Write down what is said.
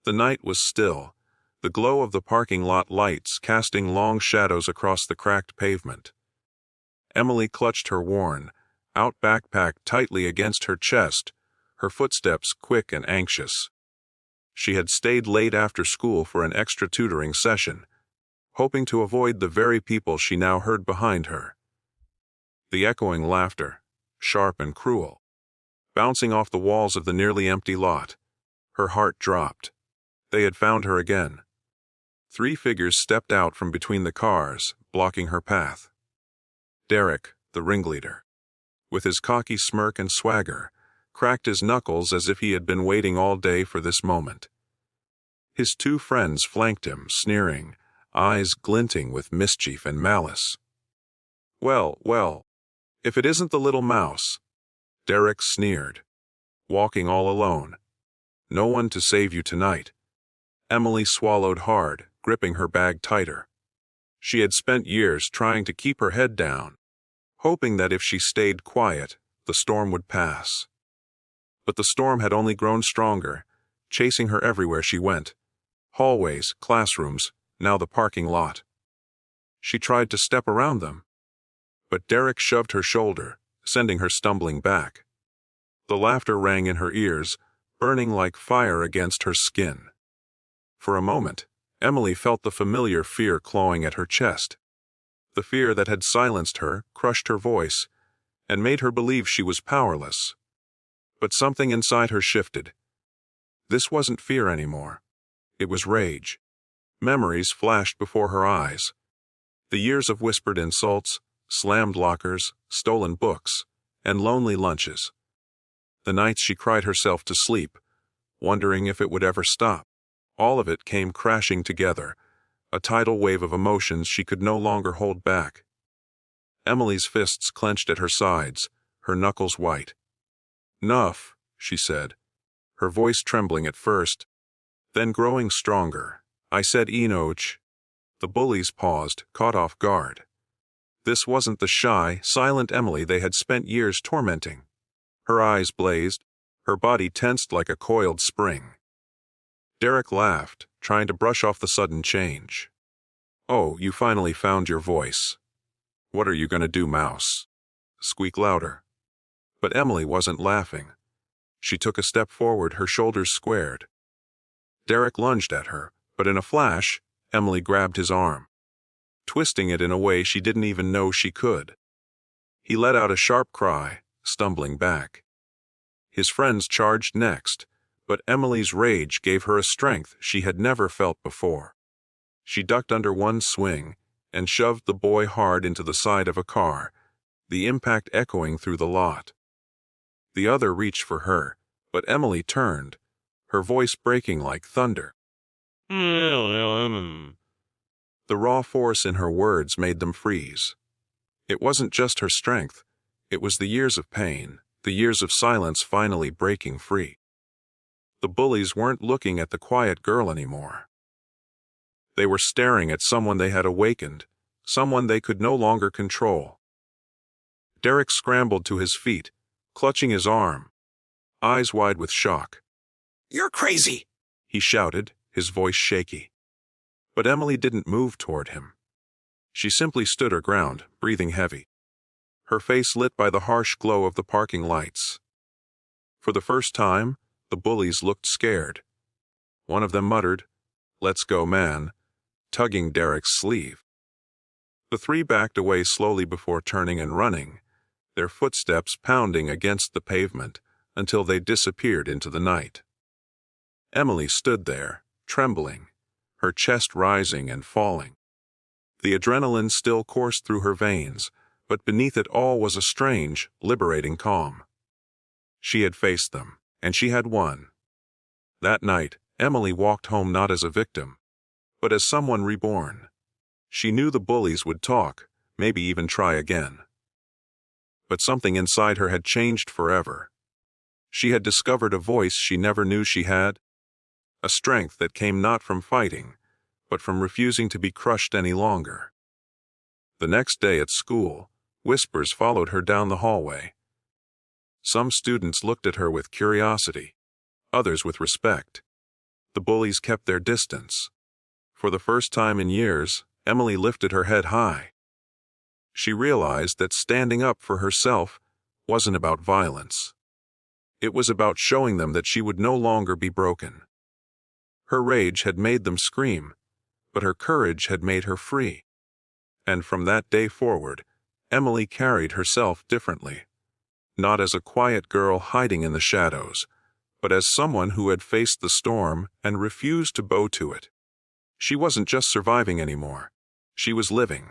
The night was still, the glow of the parking lot lights casting long shadows across the cracked pavement. Emily clutched her worn-out backpack tightly against her chest, her footsteps quick and anxious. She had stayed late after school for an extra tutoring session, hoping to avoid the very people she now heard behind her. The echoing laughter, sharp and cruel, bouncing off the walls of the nearly empty lot. Her heart dropped. They had found her again. 3 figures stepped out from between the cars, blocking her path. Derek, the ringleader, with his cocky smirk and swagger, cracked his knuckles as if he had been waiting all day for this moment. His 2 friends flanked him, sneering, eyes glinting with mischief and malice. Well, if it isn't the little mouse, Derek sneered. Walking all alone. No one to save you tonight. Emily swallowed hard, gripping her bag tighter. She had spent years trying to keep her head down, hoping that if she stayed quiet, the storm would pass. But the storm had only grown stronger, chasing her everywhere she went. Hallways, classrooms, now the parking lot. She tried to step around them, but Derek shoved her shoulder, sending her stumbling back. The laughter rang in her ears, burning like fire against her skin. For a moment, Emily felt the familiar fear clawing at her chest. The fear that had silenced her, crushed her voice, and made her believe she was powerless. But something inside her shifted. This wasn't fear anymore. It was rage. Memories flashed before her eyes. The years of whispered insults, slammed lockers, stolen books, and lonely lunches. The nights she cried herself to sleep, wondering if it would ever stop. All of it came crashing together, a tidal wave of emotions she could no longer hold back. Emily's fists clenched at her sides, her knuckles white. "Nuff," she said, her voice trembling at first, then growing stronger. "I said Enoch." The bullies paused, caught off guard. This wasn't the shy, silent Emily they had spent years tormenting. Her eyes blazed, her body tensed like a coiled spring. Derek laughed, trying to brush off the sudden change. "Oh, you finally found your voice. What are you going to do, mouse?" Squeak louder. But Emily wasn't laughing. She took a step forward, her shoulders squared. Derek lunged at her, but in a flash, Emily grabbed his arm, twisting it in a way she didn't even know she could. He let out a sharp cry, stumbling back. His friends charged next, but Emily's rage gave her a strength she had never felt before. She ducked under one swing and shoved the boy hard into the side of a car, the impact echoing through the lot. The other reached for her, but Emily turned, her voice breaking like thunder. The raw force in her words made them freeze. It wasn't just her strength, it was the years of pain, the years of silence finally breaking free. The bullies weren't looking at the quiet girl anymore. They were staring at someone they had awakened, someone they could no longer control. Derek scrambled to his feet, clutching his arm, eyes wide with shock. "You're crazy!" he shouted, his voice shaky. But Emily didn't move toward him. She simply stood her ground, breathing heavy, her face lit by the harsh glow of the parking lights. For the first time, the bullies looked scared. One of them muttered, "Let's go, man," tugging Derek's sleeve. The 3 backed away slowly before turning and running, their footsteps pounding against the pavement until they disappeared into the night. Emily stood there, trembling, her chest rising and falling. The adrenaline still coursed through her veins, but beneath it all was a strange, liberating calm. She had faced them, and she had won. That night, Emily walked home not as a victim, but as someone reborn. She knew the bullies would talk, maybe even try again. But something inside her had changed forever. She had discovered a voice she never knew she had, a strength that came not from fighting, but from refusing to be crushed any longer. The next day at school, whispers followed her down the hallway. Some students looked at her with curiosity, others with respect. The bullies kept their distance. For the first time in years, Emily lifted her head high. She realized that standing up for herself wasn't about violence. It was about showing them that she would no longer be broken. Her rage had made them scream, but her courage had made her free. And from that day forward, Emily carried herself differently. Not as a quiet girl hiding in the shadows, but as someone who had faced the storm and refused to bow to it. She wasn't just surviving anymore. She was living.